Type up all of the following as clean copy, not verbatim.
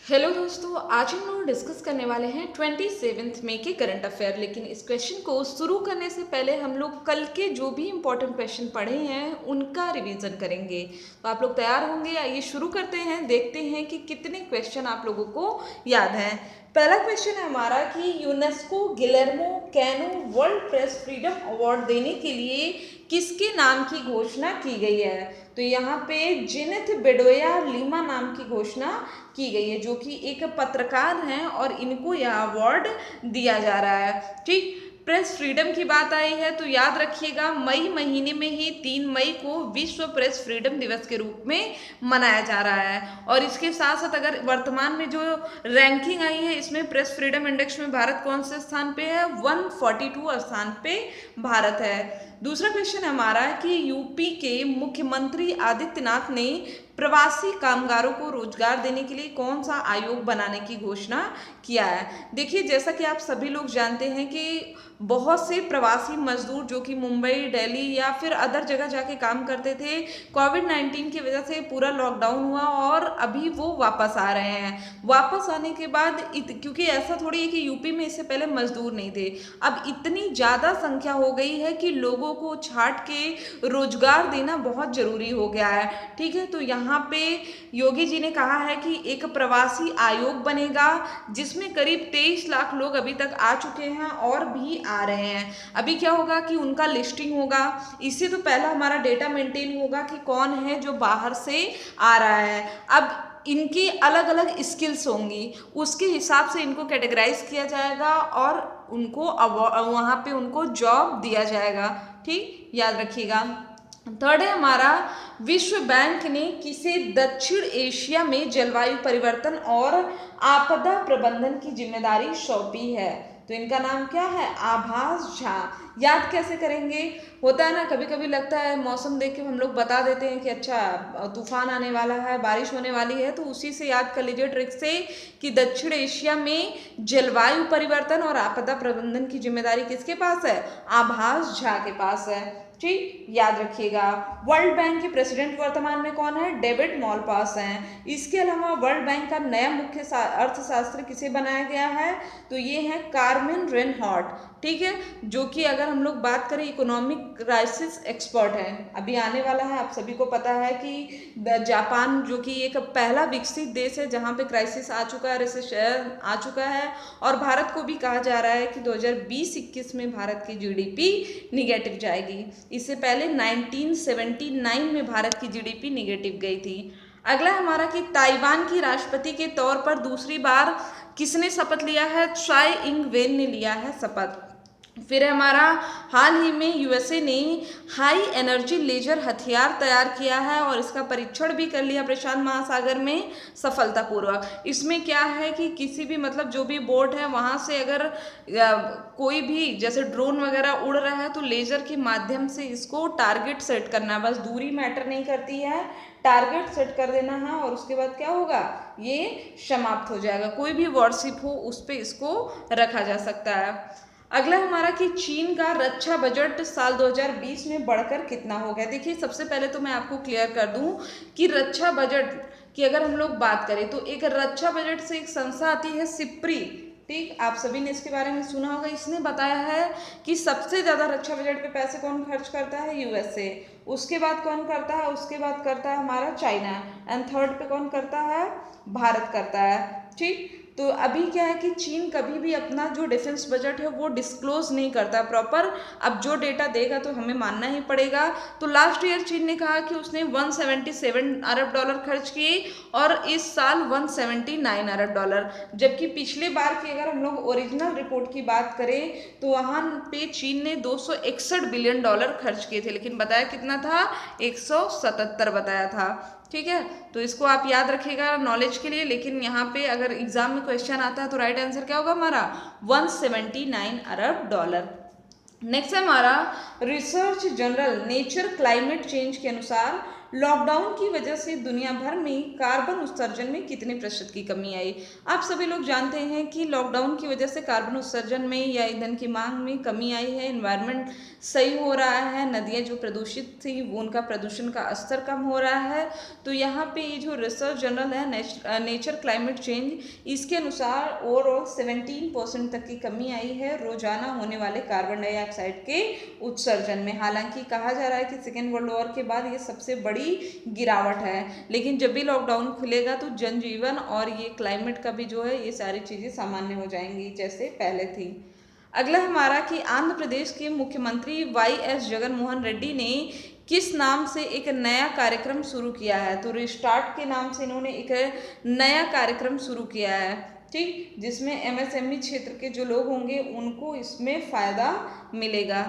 Hello दोस्तों, आज हम लोग डिस्कस करने वाले हैं 27 मई के करंट अफेयर। लेकिन इस क्वेश्चन को शुरू करने से पहले हम लोग कल के जो भी इम्पोर्टेंट क्वेश्चन पढ़े हैं उनका रिवीजन करेंगे। तो आप लोग तैयार होंगे? आइए शुरू करते हैं, देखते हैं कि कितने क्वेश्चन आप लोगों को याद हैं। पहला क्वेश्चन है हमारा कि UNESCO Guillermo Cano world press freedom award देने के लिए किसके नाम की घोषणा की गई है? तो यहाँ पे जेनिथ बेडोया लीमा नाम की घोषणा की गई है, जो कि एक पत्रकार हैं और इनको यह अवार्ड दिया जा रहा है। ठीक, प्रेस फ्रीडम की बात आई है तो याद रखिएगा मई महीने में ही 3 मई को विश्व प्रेस फ्रीडम दिवस के रूप में मनाया जा रहा है। और इसके साथ साथ अगर वर्तमान में जो रैंकिंग आई है इसमें प्रेस फ्रीडम इंडेक्स में भारत कौन से स्थान पे है? 142 स्थान पे भारत है। दूसरा क्वेश्चन है हमारा कि यूपी के मुख्यमंत्री आदित्यनाथ ने प्रवासी कामगारों को रोजगार देने के लिए कौन सा आयोग बनाने की घोषणा किया है? देखिए, जैसा कि आप सभी लोग जानते हैं कि बहुत से प्रवासी मजदूर जो कि मुंबई, दिल्ली या फिर अदर जगह जाके काम करते थे, कोविड-19 की वजह से पूरा लॉकडाउन हुआ और अभी वो वापस आ रहे हैं। वापस आने के बाद क्योंकि ऐसा थोड़ी है कि यूपी में इससे पहले मजदूर नहीं थे, अब इतनी ज़्यादा संख्या हो गई है कि लोगों को छांट के रोजगार देना बहुत जरूरी हो गया है। ठीक है, तो यहाँ पे योगी जी ने कहा है कि एक प्रवासी आयोग बनेगा जिसमें करीब 23 लाख लोग अभी तक आ चुके हैं और भी आ रहे हैं। अभी क्या होगा कि उनका लिस्टिंग होगा, इससे तो पहला हमारा डेटा मेंटेन होगा कि कौन है जो बाहर से आ रहा है। अब इनकी अलग अलग स्किल्स होंगी, उसके हिसाब से इनको कैटेगराइज किया जाएगा और उनको वहाँ पे उनको जॉब दिया जाएगा। ठीक, याद रखिएगा। थर्ड है हमारा, विश्व बैंक ने किसे दक्षिण एशिया में जलवायु परिवर्तन और आपदा प्रबंधन की जिम्मेदारी सौंपी है? तो इनका नाम क्या है? आभास झा। याद कैसे करेंगे? होता है ना, कभी कभी लगता है मौसम देख के हम लोग बता देते हैं कि अच्छा तूफान आने वाला है, बारिश होने वाली है, तो उसी से याद कर लीजिए ट्रिक से कि दक्षिण एशिया में जलवायु परिवर्तन और आपदा प्रबंधन की जिम्मेदारी किसके पास है? आभास झा के पास है। ठीक, याद रखिएगा। वर्ल्ड बैंक के प्रेसिडेंट वर्तमान में कौन है? डेविड मॉलपास हैं। इसके अलावा वर्ल्ड बैंक का नया मुख्य अर्थशास्त्री किसे बनाया गया है? तो ये है कार्मेन रेनहॉट। ठीक है, जो कि अगर हम लोग बात करें इकोनॉमिक क्राइसिस एक्सपर्ट है। अभी आने वाला है, आप सभी को पता है कि जापान जो कि एक पहला विकसित देश है जहाँ पे क्राइसिस आ चुका है, रिसेशन आ चुका है, और भारत को भी कहा जा रहा है कि 2020-21 में भारत की जीडीपी निगेटिव जाएगी। इससे पहले 1979 में भारत की जीडीपी निगेटिव गई थी। अगला हमारा कि ताइवान की राष्ट्रपति के तौर पर दूसरी बार किसने शपथ लिया है? त्साई इंग वेन ने लिया है शपथ। फिर हमारा, हाल ही में यूएसए ने हाई एनर्जी लेजर हथियार तैयार किया है और इसका परीक्षण भी कर लिया प्रशांत महासागर में सफलतापूर्वक। इसमें क्या है कि किसी भी मतलब जो भी बोट है वहाँ से अगर कोई भी जैसे ड्रोन वगैरह उड़ रहा है तो लेजर के माध्यम से इसको टारगेट सेट करना, बस दूरी मैटर नहीं करती है, टारगेट सेट कर देना है और उसके बाद क्या होगा? ये समाप्त हो जाएगा। कोई भी वॉरशिप हो उस पर इसको रखा जा सकता है। अगला हमारा कि चीन का रक्षा बजट साल 2020 में बढ़कर कितना हो गया? देखिए, सबसे पहले तो मैं आपको क्लियर कर दूं कि रक्षा बजट की अगर हम लोग बात करें तो एक रक्षा बजट से एक संस्था आती है सिप्री। ठीक, आप सभी ने इसके बारे में सुना होगा। इसने बताया है कि सबसे ज्यादा रक्षा बजट पे पैसे कौन खर्च करता है? यूएसए। उसके बाद कौन करता है? उसके बाद करता है हमारा चाइना, एंड थर्ड पे कौन करता है? भारत करता है। ठीक, तो अभी क्या है कि चीन कभी भी अपना जो डिफेंस बजट है वो डिस्क्लोज नहीं करता प्रॉपर। अब जो डेटा देगा तो हमें मानना ही पड़ेगा। तो लास्ट ईयर चीन ने कहा कि उसने 177 अरब डॉलर खर्च किए और इस साल 179 अरब डॉलर, जबकि पिछले बार की अगर हम लोग ओरिजिनल रिपोर्ट की बात करें तो वहाँ पे चीन ने 261 बिलियन डॉलर खर्च किए थे, लेकिन बताया कितना था? 177 बताया था। ठीक है, तो इसको आप याद रखिएगा नॉलेज के लिए। लेकिन यहाँ पे अगर एग्जाम में क्वेश्चन आता है तो राइट आंसर क्या होगा हमारा? 179 अरब डॉलर। नेक्स्ट है हमारा, research journal nature climate change के अनुसार लॉकडाउन की वजह से दुनिया भर में कार्बन उत्सर्जन में कितने प्रतिशत की कमी आई। आप सभी लोग जानते हैं कि लॉकडाउन की वजह से कार्बन उत्सर्जन में या ईंधन की मांग में कमी आई है, एनवायरनमेंट सही हो रहा है, नदियाँ जो प्रदूषित थी वो उनका प्रदूषण का स्तर कम हो रहा है। तो यहाँ पे ये जो रिसर्च जर्नल है नेचर क्लाइमेट चेंज, इसके अनुसार ओवरऑल 17% तक की कमी आई है रोजाना होने वाले कार्बन डाइऑक्साइड के उत्सर्जन में। हालांकि कहा जा रहा है कि सेकेंड वर्ल्ड वॉर के बाद ये सबसे बड़ी गिरावट है, लेकिन जब भी लॉकडाउन खुलेगा तो जनजीवन और ये क्लाइमेट का भी जो है ये सारी चीज़ें सामान्य हो जाएंगी जैसे पहले थी। अगला हमारा कि आंध्र प्रदेश के मुख्यमंत्री वाई.एस. जगनमोहन रेड्डी ने किस नाम से एक नया कार्यक्रम शुरू किया है। तो रिस्टार्ट के नाम से इन्होंने एक नया कार्यक्रम शुरू किया है, ठीक, जिसमें एमएसएमई क्षेत्र के जो लोग होंगे उनको इसमें फ़ायदा मिलेगा।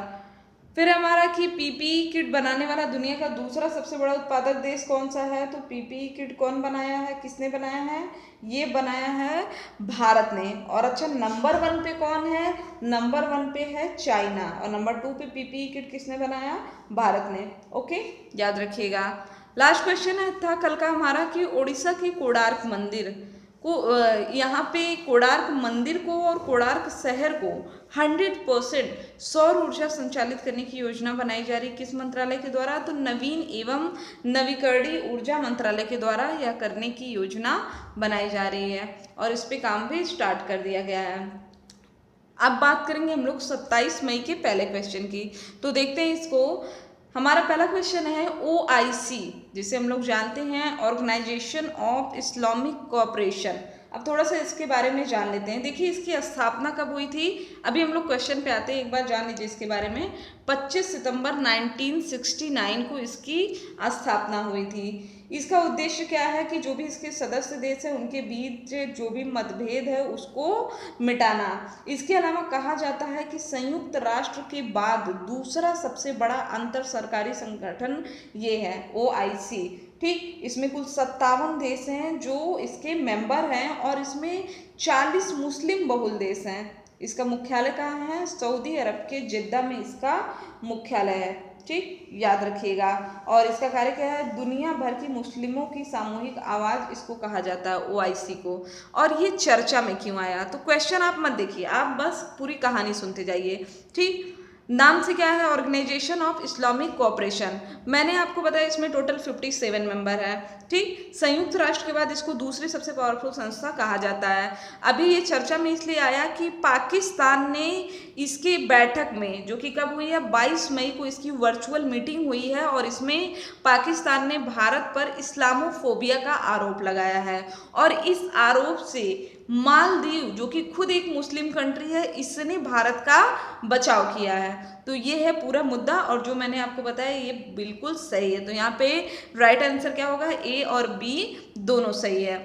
फिर हमारा कि पीपीई किट बनाने वाला दुनिया का दूसरा सबसे बड़ा उत्पादक देश कौन सा है। तो पीपीई किट कौन बनाया है, किसने बनाया है, ये बनाया है भारत ने। और अच्छा, नंबर 1 पे कौन है, नंबर 1 पे है चाइना, और नंबर 2 पे पीपीई किट किसने बनाया, भारत ने। ओके, याद रखिएगा। लास्ट क्वेश्चन है था कल का हमारा कि उड़ीसा के कोणार्क मंदिर को यहाँ पे कोणार्क मंदिर को और कोणार्क शहर को 100% सौर ऊर्जा संचालित करने की योजना बनाई जा रही, किस मंत्रालय के द्वारा। तो नवीन एवं नवीकरणीय ऊर्जा मंत्रालय के द्वारा यह करने की योजना बनाई जा रही है और इस पे काम भी स्टार्ट कर दिया गया है। अब बात करेंगे हम लोग 27 मई के पहले क्वेश्चन की। तो देखते हैं इसको। हमारा पहला क्वेश्चन है OIC, जिसे हम लोग जानते हैं ऑर्गेनाइजेशन ऑफ इस्लामिक कोऑपरेशन। अब थोड़ा सा इसके बारे में जान लेते हैं। देखिए, इसकी स्थापना कब हुई थी, अभी हम लोग क्वेश्चन पे आते हैं, एक बार जान लीजिए इसके बारे में। 25 सितंबर 1969 को इसकी स्थापना हुई थी। इसका उद्देश्य क्या है कि जो भी इसके सदस्य देश हैं उनके बीच जो भी मतभेद है उसको मिटाना। इसके अलावा कहा जाता है कि संयुक्त राष्ट्र के बाद दूसरा सबसे बड़ा अंतर सरकारी संगठन ये है OIC, ठीक। इसमें कुल 57 देश हैं जो इसके मेंबर हैं और इसमें 40 मुस्लिम बहुल देश हैं। इसका मुख्यालय कहाँ है, सऊदी अरब के जिद्दा में इसका मुख्यालय है, ठीक, याद रखिएगा। और इसका कार्य क्या है, दुनिया भर की मुस्लिमों की सामूहिक आवाज़ इसको कहा जाता है OIC को। और ये चर्चा में क्यों आया, तो क्वेश्चन आप मत देखिए, आप बस पूरी कहानी सुनते जाइए, ठीक। नाम से क्या है, ऑर्गेनाइजेशन ऑफ इस्लामिक कोऑपरेशन। मैंने आपको बताया इसमें टोटल 57 मेंबर है, ठीक। संयुक्त राष्ट्र के बाद इसको दूसरी सबसे पावरफुल संस्था कहा जाता है। अभी ये चर्चा में इसलिए आया कि पाकिस्तान ने इसकी बैठक में, जो कि कब हुई है, 22 मई को इसकी वर्चुअल मीटिंग हुई है और इसमें पाकिस्तान ने भारत पर इस्लामोफोबिया का आरोप लगाया है। और इस आरोप से मालदीव, जो कि खुद एक मुस्लिम कंट्री है, इसने भारत का बचाव किया है। तो ये है पूरा मुद्दा और जो मैंने आपको बताया ये बिल्कुल सही है। तो यहाँ पे राइट आंसर क्या होगा, A और B दोनों सही है।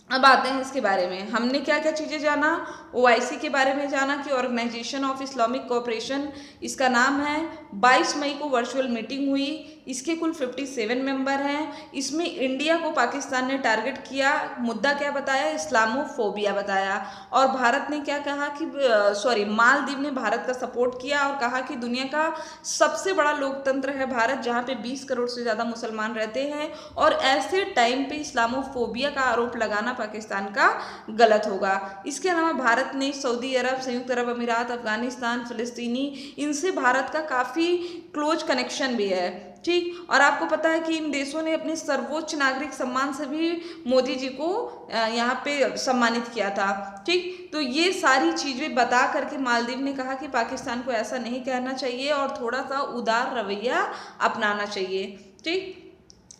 अब आते हैं इसके बारे में, हमने क्या क्या चीज़ें जाना, OIC के बारे में जाना कि ऑर्गेनाइजेशन ऑफ इस्लामिक कोऑपरेशन, इसका नाम है। 22 मई को वर्चुअल मीटिंग हुई, इसके कुल 57 मेंबर हैं। इसमें इंडिया को पाकिस्तान ने टारगेट किया, मुद्दा क्या बताया, इस्लामोफोबिया बताया। और भारत ने क्या कहा कि मालदीव ने भारत का सपोर्ट किया और कहा कि दुनिया का सबसे बड़ा लोकतंत्र है भारत, जहाँ पे 20 करोड़ से ज़्यादा मुसलमान रहते हैं और ऐसे टाइम पे इस्लामोफोबिया का आरोप लगाना पाकिस्तान का गलत होगा। इसके अलावा भारत ने सऊदी अरब, संयुक्त अरब अमीरात, अफगानिस्तान, फिलिस्तीनी, इनसे भारत का काफ़ी क्लोज कनेक्शन भी है, ठीक। और आपको पता है कि इन देशों ने अपने सर्वोच्च नागरिक सम्मान से भी मोदी जी को यहाँ पे सम्मानित किया था, ठीक। तो ये सारी चीज़ें बता करके मालदीव ने कहा कि पाकिस्तान को ऐसा नहीं कहना चाहिए और थोड़ा सा उदार रवैया अपनाना चाहिए, ठीक।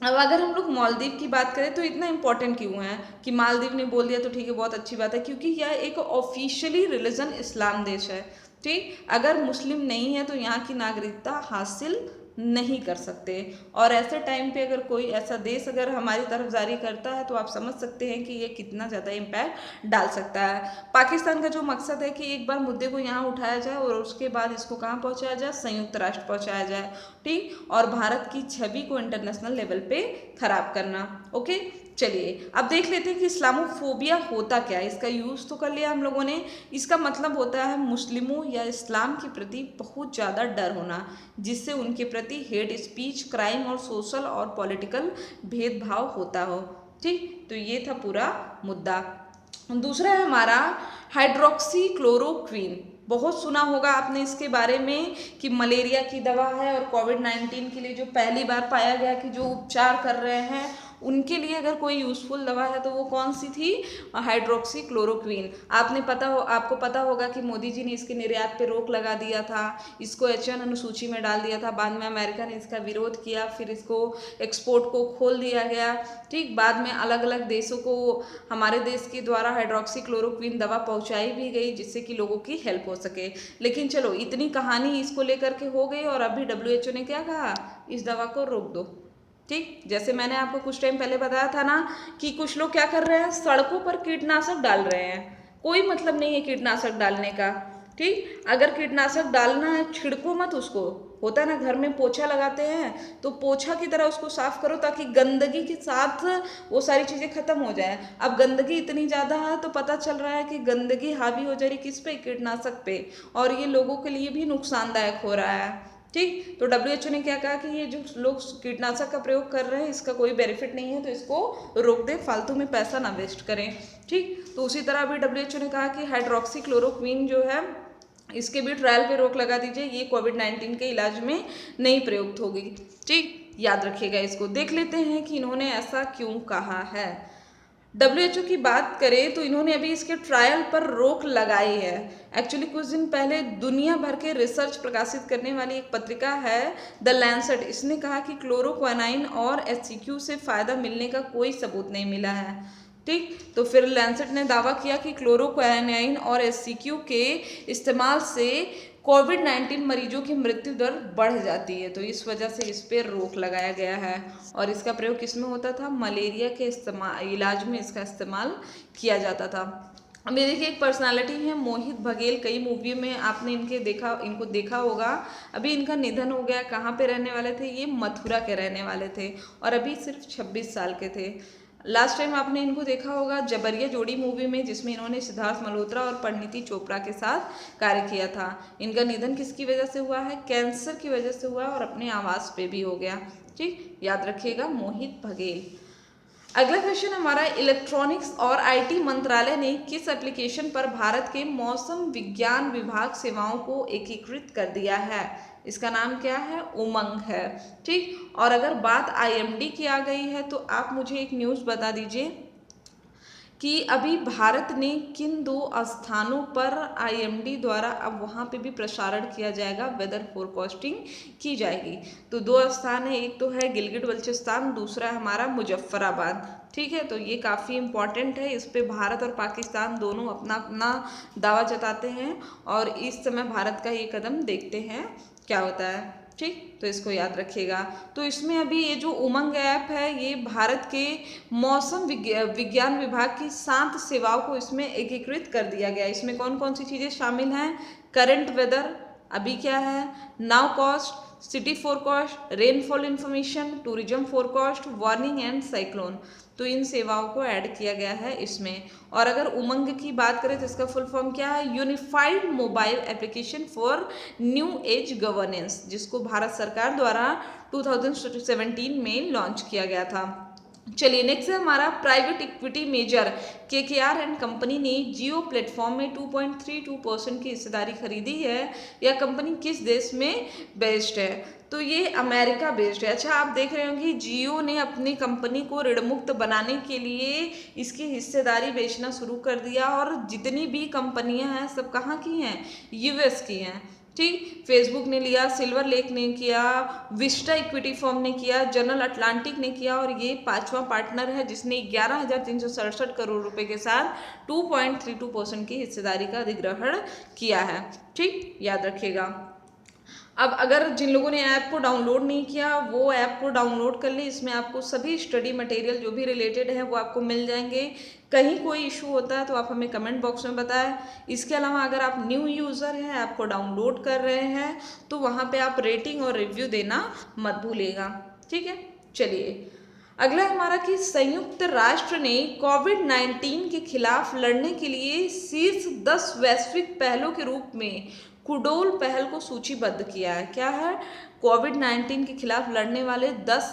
अब अगर हम लोग मालदीव की बात करें तो इतना इम्पोर्टेंट क्यों है कि मालदीव ने बोल दिया, तो ठीक है, बहुत अच्छी बात है, क्योंकि यह एक ऑफिशियली रिलीजन इस्लाम देश है, ठीक। अगर मुस्लिम नहीं है तो यहाँ की नागरिकता हासिल नहीं कर सकते। और ऐसे टाइम पे अगर कोई ऐसा देश अगर हमारी तरफ जारी करता है तो आप समझ सकते हैं कि ये कितना ज़्यादा इम्पैक्ट डाल सकता है। पाकिस्तान का जो मकसद है कि एक बार मुद्दे को यहाँ उठाया जाए और उसके बाद इसको कहाँ पहुँचाया जाए, संयुक्त राष्ट्र पहुँचाया जाए, ठीक। और भारत की छवि को इंटरनेशनल लेवल पे खराब करना, ओके, चलिए अब देख लेते हैं कि इस्लामोफोबिया होता क्या है। इसका यूज़ तो कर लिया हम लोगों ने। इसका मतलब होता है मुस्लिमों या इस्लाम के प्रति बहुत ज़्यादा डर होना, जिससे उनके प्रति हेट स्पीच, क्राइम और सोशल और पॉलिटिकल भेदभाव होता हो। ठीक, तो ये था पूरा मुद्दा। दूसरा है हमारा हाइड्रोक्सी क्लोरोक्वीन। बहुत सुना होगा आपने इसके बारे में कि मलेरिया की दवा है और कोविड-19 के लिए जो पहली बार पाया गया कि जो उपचार कर रहे हैं उनके लिए अगर कोई यूज़फुल दवा है तो वो कौन सी थी? Hydroxy chloroquine. आपको पता होगा कि मोदी जी ने इसके निर्यात पे रोक लगा दिया था, इसको H1 अनुसूची में डाल दिया था, बाद में अमेरिका ने इसका विरोध किया, फिर इसको एक्सपोर्ट को खोल दिया गया। ठीक, बाद में अलग अलग देशों को हमारे देश के द्वारा हाइड्रोक्सी क्लोरोक्वीन दवा पहुंचाई भी गई जिससे कि लोगों की हेल्प हो सके। लेकिन चलो इतनी कहानी इसको लेकर के हो गई और अभी WHO ने क्या कहा? इस दवा को रोक दो। ठीक, जैसे मैंने आपको कुछ टाइम पहले बताया था ना कि कुछ लोग क्या कर रहे हैं, सड़कों पर कीटनाशक डाल रहे हैं। कोई मतलब नहीं है कीटनाशक डालने का। ठीक, अगर कीटनाशक डालना है छिड़को मत उसको। होता है ना, घर में पोछा लगाते हैं तो पोछा की तरह उसको साफ करो ताकि गंदगी के साथ वो सारी चीज़ें खत्म हो जाए। अब गंदगी इतनी ज़्यादा है तो पता चल रहा है कि गंदगी हावी हो जा रही किस पे? कीटनाशक पे, और ये लोगों के लिए भी नुकसानदायक हो रहा है। ठीक, तो WHO ने क्या कहा कि ये जो लोग कीटनाशक का प्रयोग कर रहे हैं इसका कोई बेनिफिट नहीं है तो इसको रोक दें, फालतू में पैसा ना वेस्ट करें। ठीक, तो उसी तरह अभी WHO ने कहा कि हाइड्रोक्सी क्लोरोक्वीन जो है इसके भी ट्रायल पे रोक लगा दीजिए, ये कोविड-19 के इलाज में नहीं प्रयुक्त होगी। ठीक, याद रखिएगा इसको। देख लेते हैं कि इन्होंने ऐसा क्यों कहा है। WHO की बात करें तो इन्होंने अभी इसके ट्रायल पर रोक लगाई है। एक्चुअली कुछ दिन पहले दुनिया भर के रिसर्च प्रकाशित करने वाली एक पत्रिका है द लैंसेट, इसने कहा कि क्लोरोक्विनाइन और HCQ से फ़ायदा मिलने का कोई सबूत नहीं मिला है। ठीक, तो फिर लैंसेट ने दावा किया कि क्लोरोक्विनाइन और HCQ के इस्तेमाल से कोविड-19 मरीजों की मृत्यु दर बढ़ जाती है, तो इस वजह से इस पर रोक लगाया गया है। और इसका प्रयोग किस में होता था? मलेरिया के इलाज में इसका इस्तेमाल किया जाता था। अब ये देखिए एक पर्सनालिटी है मोहित बघेल, कई मूवी में आपने इनको देखा होगा। अभी इनका निधन हो गया। कहाँ पे रहने वाले थे? ये मथुरा के रहने वाले थे और अभी सिर्फ 26 साल के थे। लास्ट टाइम आपने इनको देखा होगा जबरिया जोड़ी मूवी में, जिसमें इन्होंने सिद्धार्थ मल्होत्रा और परिणीति चोपड़ा के साथ कार्य किया था। इनका निधन किसकी वजह से हुआ है? कैंसर की वजह से हुआ और अपने आवास पे भी हो गया। ठीक, याद रखिएगा मोहित बघेल। अगला क्वेश्चन हमारा, इलेक्ट्रॉनिक्स और IT मंत्रालय ने किस एप्लीकेशन पर भारत के मौसम विज्ञान विभाग सेवाओं को एकीकृत कर दिया है? इसका नाम क्या है? उमंग है। ठीक, और अगर बात IMD की आ गई है तो आप मुझे एक न्यूज़ बता दीजिए कि अभी भारत ने किन 2 स्थानों पर IMD द्वारा अब वहाँ पे भी प्रसारण किया जाएगा, वेदर फोरकास्टिंग की जाएगी। तो 2 स्थान है, एक तो है गिलगित बल्चिस्तान, दूसरा है हमारा मुजफ्फराबाद। ठीक है, तो ये काफ़ी इम्पॉर्टेंट है। इस पे भारत और पाकिस्तान दोनों अपना अपना दावा जताते हैं और इस समय भारत का ये कदम देखते हैं क्या होता है। ठीक, तो इसको याद रखिएगा। तो इसमें अभी ये जो उमंग ऐप है ये भारत के मौसम विज्ञान विभाग की 7 सेवाओं को इसमें एकीकृत कर दिया गया। इसमें कौन कौन सी चीज़ें शामिल हैं? करंट वेदर, अभी क्या है, now cost, city forecast, rainfall information, tourism forecast, warning and cyclone. तो इन सेवाओं को ऐड किया गया है इसमें। और अगर उमंग की बात करें तो इसका फुल फॉर्म क्या है? Unified mobile application for new age governance, जिसको भारत सरकार द्वारा 2017 में लॉन्च किया गया था। चलिए नेक्स्ट है हमारा private equity major KKR and company ने जियो प्लेटफॉर्म में 2.32% की हिस्सेदारी खरीदी है। यह कंपनी किस देश में बेस्ड है? तो ये अमेरिका बेस्ड है। अच्छा, आप देख रहे होंगे कि जियो ने अपनी कंपनी को ऋण मुक्त बनाने के लिए इसकी हिस्सेदारी बेचना शुरू कर दिया और जितनी भी कंपनियां हैं सब कहाँ की हैं? US की हैं। ठीक, फेसबुक ने लिया, सिल्वर लेक ने किया, विस्टा इक्विटी फर्म ने किया, जनरल अटलांटिक ने किया और ये 5वां पार्टनर है जिसने 11,367 करोड़ रुपए के साथ 2.32% की हिस्सेदारी का अधिग्रहण किया है। ठीक, याद रखिएगा। अब अगर जिन लोगों ने ऐप को डाउनलोड नहीं किया वो ऐप को डाउनलोड कर ले, इसमें आपको सभी स्टडी मटेरियल जो भी रिलेटेड है वो आपको मिल जाएंगे। कहीं कोई इशू होता है तो आप हमें कमेंट बॉक्स में बताएं। इसके अलावा अगर आप न्यू यूज़र हैं, ऐप को डाउनलोड कर रहे हैं तो वहाँ पे आप रेटिंग और रिव्यू देना मत भूलिएगा। ठीक है, चलिए अगला हमारा कि संयुक्त राष्ट्र ने कोविड-19 के खिलाफ लड़ने के लिए शीर्ष 10 वैश्विक पहलों के रूप में कुडोल पहल को सूचीबद्ध किया है। क्या है? कोविड-19 के खिलाफ लड़ने वाले 10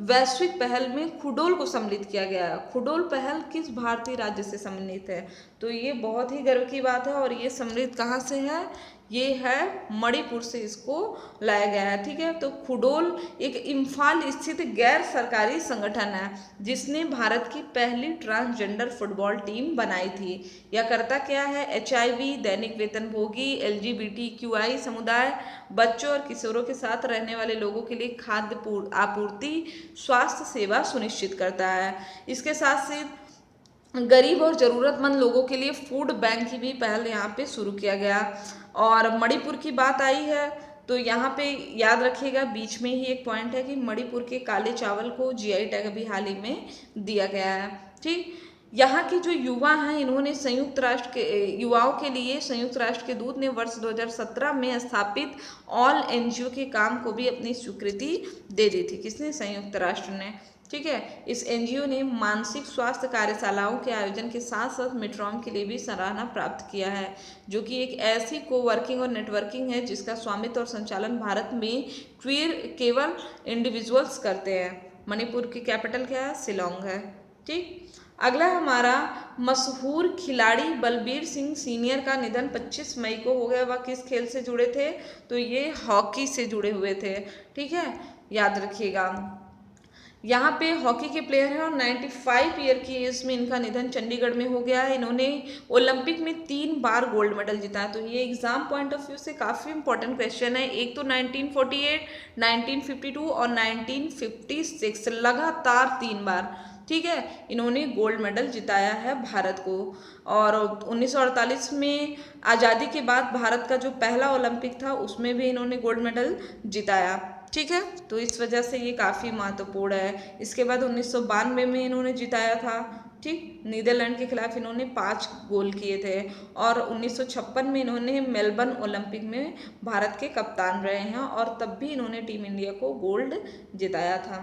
वैश्विक पहल में खुडोल को सम्मिलित किया गया है। खुडोल पहल किस भारतीय राज्य से सम्मिलित है? तो ये बहुत ही गर्व की बात है और ये सम्मिलित कहाँ से है? ये है मणिपुर से इसको लाया गया है। ठीक है, तो खुडोल एक इम्फाल स्थित गैर सरकारी संगठन है जिसने भारत की पहली ट्रांसजेंडर फुटबॉल टीम बनाई थी। यह करता क्या है? HIV, दैनिक वेतनभोगी, LGBTQI समुदाय, बच्चों और किशोरों के साथ रहने वाले लोगों के लिए खाद्य आपूर्ति, स्वास्थ्य सेवा सुनिश्चित करता है। इसके साथ साथ गरीब और ज़रूरतमंद लोगों के लिए फूड बैंक की भी पहल यहाँ पे शुरू किया गया। और मणिपुर की बात आई है तो यहाँ पे याद रखिएगा, बीच में ही एक पॉइंट है कि मणिपुर के काले चावल को GI टैग अभी हाल ही में दिया गया है। ठीक, यहाँ के जो युवा हैं इन्होंने संयुक्त राष्ट्र के युवाओं के लिए संयुक्त राष्ट्र के दूत ने वर्ष 2017 में स्थापित ऑल NGO के काम को भी अपनी स्वीकृति दे दी थी। किसने? संयुक्त राष्ट्र ने। ठीक है, इस NGO ने मानसिक स्वास्थ्य कार्यशालाओं के आयोजन के साथ साथ मिट्रॉम के लिए भी सराहना प्राप्त किया है, जो कि एक ऐसी कोवर्किंग और नेटवर्किंग है जिसका स्वामित्व और संचालन भारत में क्वीर केवल इंडिविजुअल्स करते हैं। मणिपुर की कैपिटल क्या है? शिलोंग है। ठीक, अगला हमारा मशहूर खिलाड़ी बलबीर सिंह सीनियर का निधन 25 मई को हो गया। वह किस खेल से जुड़े थे? तो ये हॉकी से जुड़े हुए थे। ठीक है, याद रखिएगा। यहाँ पे हॉकी के प्लेयर हैं और 95 ईयर की एज में इनका निधन चंडीगढ़ में हो गया है। इन्होंने ओलंपिक में 3 बार गोल्ड मेडल जीता है। तो ये एग्जाम पॉइंट ऑफ व्यू से काफ़ी इंपॉर्टेंट क्वेश्चन है। एक तो 1948, 1952 और 1956 लगातार 3 बार, ठीक है, इन्होंने गोल्ड मेडल जिताया है भारत को। और 1948 में आज़ादी के बाद भारत का जो पहला ओलंपिक था उसमें भी इन्होंने गोल्ड मेडल जिताया। ठीक है, तो इस वजह से ये काफ़ी महत्वपूर्ण है। इसके बाद 1992 में इन्होंने जिताया था। ठीक, नीदरलैंड के खिलाफ इन्होंने 5 गोल किए थे। और 1956 में इन्होंने मेलबर्न ओलंपिक में भारत के कप्तान रहे हैं और तब भी इन्होंने टीम इंडिया को गोल्ड जिताया था।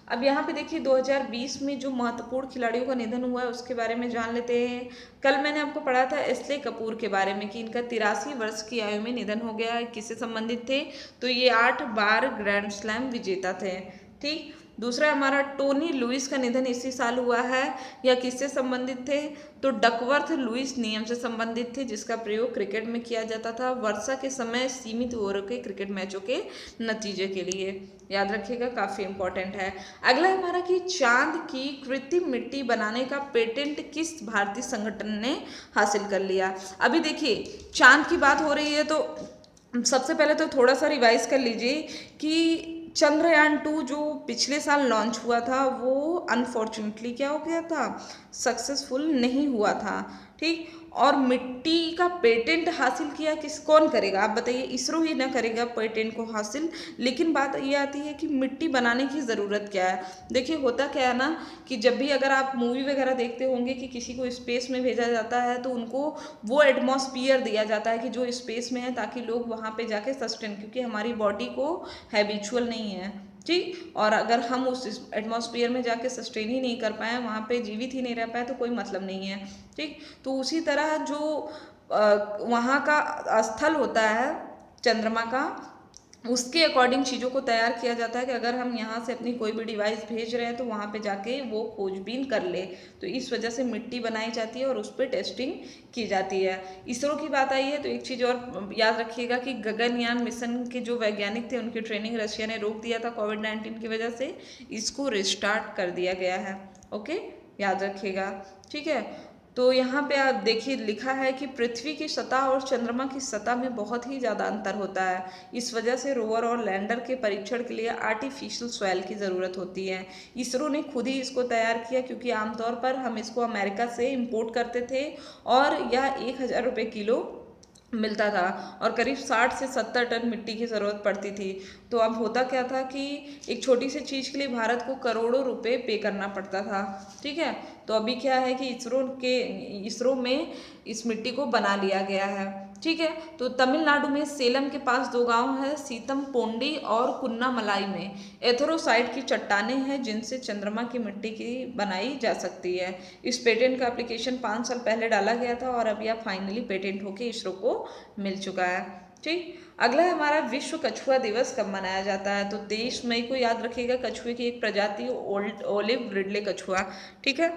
अब यहाँ पे देखिए 2020 में जो महत्वपूर्ण खिलाड़ियों का निधन हुआ है उसके बारे में जान लेते हैं। कल मैंने आपको पढ़ा था एस्ले कपूर के बारे में कि इनका 83 वर्ष की आयु में निधन हो गया है। किससे संबंधित थे? तो ये 8 बार ग्रैंड स्लैम विजेता थे। ठीक, दूसरा हमारा टोनी लुइस का निधन इसी साल हुआ है। या किससे संबंधित थे? तो डकवर्थ लुइस नियम से संबंधित थे जिसका प्रयोग क्रिकेट में किया जाता था वर्षा के समय सीमित ओवर के क्रिकेट मैचों के नतीजे के लिए। याद रखिएगा, काफ़ी इंपॉर्टेंट है। अगला हमारा कि चांद की कृत्रिम मिट्टी बनाने का पेटेंट किस भारतीय संगठन ने हासिल कर लिया? अभी देखिए चांद की बात हो रही है तो सबसे पहले तो थोड़ा सा रिवाइज कर लीजिए कि चंद्रयान-2 जो पिछले साल लॉन्च हुआ था वो अनफॉर्चुनेटली क्या हो गया था? सक्सेसफुल नहीं हुआ था। ठीक, और मिट्टी का पेटेंट हासिल किया कौन करेगा? आप बताइए। इसरो ही ना करेगा पेटेंट को हासिल। लेकिन बात ये आती है कि मिट्टी बनाने की ज़रूरत क्या है? देखिए होता क्या है ना कि जब भी अगर आप मूवी वगैरह देखते होंगे कि किसी को स्पेस में भेजा जाता है तो उनको वो एटमॉस्फियर दिया जाता है कि जो स्पेस में है ताकि लोग वहाँ पे जाके सस्टेन, क्योंकि हमारी बॉडी को हैबिचुअल नहीं है। ठीक, और अगर हम उस एटमॉस्फेयर में जाके सस्टेन ही नहीं कर पाए, वहाँ पे जीवित ही नहीं रह पाए तो कोई मतलब नहीं है। ठीक, तो उसी तरह जो वहाँ का स्थल होता है चंद्रमा का, उसके अकॉर्डिंग चीज़ों को तैयार किया जाता है कि अगर हम यहाँ से अपनी कोई भी डिवाइस भेज रहे हैं तो वहाँ पे जाके वो खोजबीन कर ले। तो इस वजह से मिट्टी बनाई जाती है और उस पर टेस्टिंग की जाती है। इसरो की बात आई है तो एक चीज़ और याद रखिएगा कि गगनयान मिशन के जो वैज्ञानिक थे उनकी ट्रेनिंग रशिया ने रोक दिया था कोविड-19 की वजह से। इसको रिस्टार्ट कर दिया गया है। ओके, याद रखिएगा। ठीक है, तो यहाँ पे आप देखिए लिखा है कि पृथ्वी की सतह और चंद्रमा की सतह में बहुत ही ज़्यादा अंतर होता है। इस वजह से रोवर और लैंडर के परीक्षण के लिए आर्टिफिशियल सॉइल की ज़रूरत होती है। इसरो ने खुद ही इसको तैयार किया क्योंकि आमतौर पर हम इसको अमेरिका से इंपोर्ट करते थे और यह 1000 रुपये किलो मिलता था और करीब 60 से 70 टन मिट्टी की ज़रूरत पड़ती थी। तो अब होता क्या था कि एक छोटी सी चीज़ के लिए भारत को करोड़ों रुपए पे करना पड़ता था। ठीक है, तो अभी क्या है कि इसरो में इस मिट्टी को बना लिया गया है। ठीक है। तो तमिलनाडु में सेलम के पास दो गांव है, सीतम पोंडी और कुन्नामलाई में एथरोसाइट की चट्टानें हैं जिनसे चंद्रमा की मिट्टी की बनाई जा सकती है। इस पेटेंट का एप्लीकेशन 5 साल पहले डाला गया था और अब यह फाइनली पेटेंट होकर इसरो को मिल चुका है। ठीक। अगला है हमारा विश्व कछुआ दिवस कब मनाया जाता है। तो 23 मई को याद रखिएगा। कछुए की एक प्रजाति ओलिव रिडले कछुआ, ठीक है,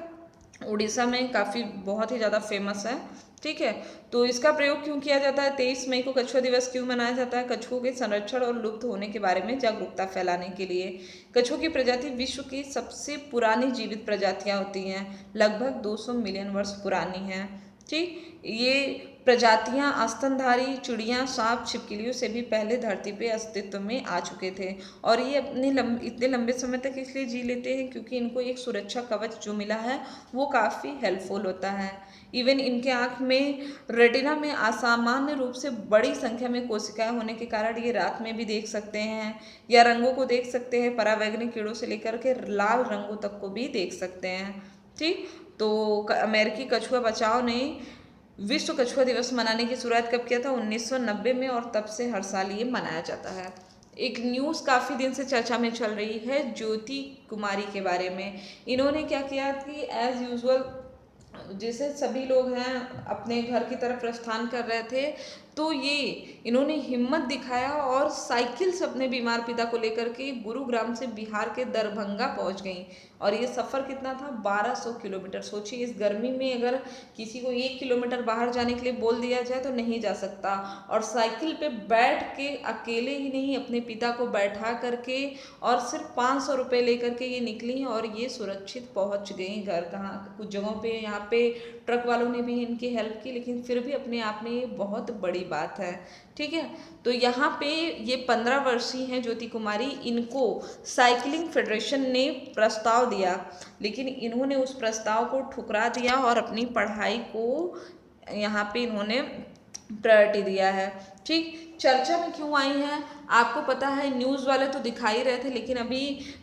उड़ीसा में काफ़ी बहुत ही ज़्यादा फेमस है। ठीक है। तो इसका प्रयोग क्यों किया जाता है, 23 मई को कछुआ दिवस क्यों मनाया जाता है, कछुओं के संरक्षण और लुप्त होने के बारे में जागरूकता फैलाने के लिए। कछुओं की प्रजाति विश्व की सबसे पुरानी जीवित प्रजातियां होती हैं, लगभग 200 मिलियन वर्ष पुरानी हैं। ठीक। ये प्रजातियां स्तनधारी चिड़िया, सांप, छिपकलियों से भी पहले धरती पे अस्तित्व में आ चुके थे और ये इतने लंबे समय तक इसलिए जी लेते हैं क्योंकि इनको एक सुरक्षा कवच जो मिला है वो काफ़ी हेल्पफुल होता है। इवन इनके आँख में रेटिना में असामान्य रूप से बड़ी संख्या में कोशिकाएं होने के कारण ये रात में भी देख सकते हैं या रंगों को देख सकते हैं, परावैंगनिक कीड़ों से लेकर के लाल रंगों तक को भी देख सकते हैं। ठीक। तो अमेरिकी कछुआ बचाओ ने विश्व कछुआ दिवस मनाने की शुरुआत कब किया था, 1990 में, और तब से हर साल ये मनाया जाता है। एक न्यूज़ काफ़ी दिन से चर्चा में चल रही है ज्योति कुमारी के बारे में। इन्होंने क्या किया कि एज यूजुअल जैसे सभी लोग हैं अपने घर की तरफ प्रस्थान कर रहे थे, तो ये इन्होंने हिम्मत दिखाया और साइकिल से अपने बीमार पिता को लेकर के गुरुग्राम से बिहार के दरभंगा पहुंच गई। और ये सफ़र कितना था, 1200 किलोमीटर। सोचिए इस गर्मी में अगर किसी को 1 किलोमीटर बाहर जाने के लिए बोल दिया जाए तो नहीं जा सकता, और साइकिल पे बैठ के अकेले ही नहीं अपने पिता को बैठा करके और सिर्फ 500 रुपये लेकर के ये निकली और ये सुरक्षित पहुंच गई घर। कहाँ कुछ जगहों पे यहाँ पे ट्रक वालों ने भी इनकी हेल्प की, लेकिन फिर भी अपने आप में ये बहुत बड़ी बात है। ठीक है। तो यहाँ पे ये 15 वर्षीय हैं ज्योति कुमारी, इनको साइकिलिंग फेडरेशन ने प्रस्ताव दिया, लेकिन इन्होंने उस प्रस्ताव को ठुकरा दिया और अपनी पढ़ाई को यहाँ पे इन्होंने प्रायोरिटी दिया है। ठीक। चर्चा में क्यों आई हैं आपको पता है, न्यूज़ वाले तो दिखा ही रहे थे, लेकिन अभी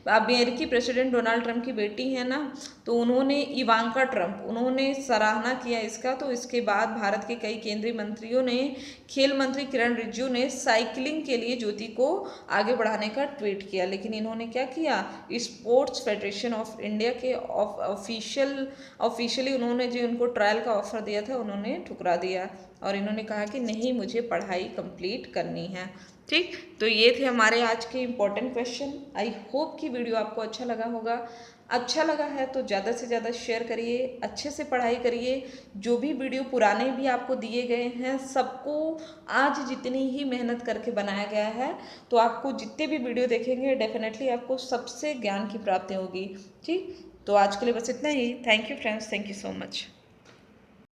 अमेरिकी प्रेसिडेंट डोनाल्ड ट्रंप की बेटी है ना, तो उन्होंने इवांका ट्रंप उन्होंने सराहना किया इसका। तो इसके बाद भारत के कई केंद्रीय मंत्रियों ने, खेल मंत्री किरण रिजिजू ने साइकिलिंग के लिए ज्योति को आगे बढ़ाने का ट्वीट किया, लेकिन इन्होंने क्या किया, स्पोर्ट्स फेडरेशन ऑफ इंडिया के ऑफिशियली उन्होंने जो उनको ट्रायल का ऑफर दिया था उन्होंने ठुकरा दिया और इन्होंने कहा कि नहीं, मुझे पढ़ाई कंप्लीट करनी है। ठीक। तो ये थे हमारे आज के इम्पोर्टेंट क्वेश्चन। आई होप कि वीडियो आपको अच्छा लगा होगा। अच्छा लगा है तो ज़्यादा से ज़्यादा शेयर करिए, अच्छे से पढ़ाई करिए। जो भी वीडियो पुराने भी आपको दिए गए हैं सबको आज जितनी ही मेहनत करके बनाया गया है, तो आपको जितने भी वीडियो देखेंगे डेफिनेटली आपको सबसे ज्ञान की प्राप्ति होगी। ठीक। तो आज के लिए बस इतना ही। Thank you friends, thank you so much.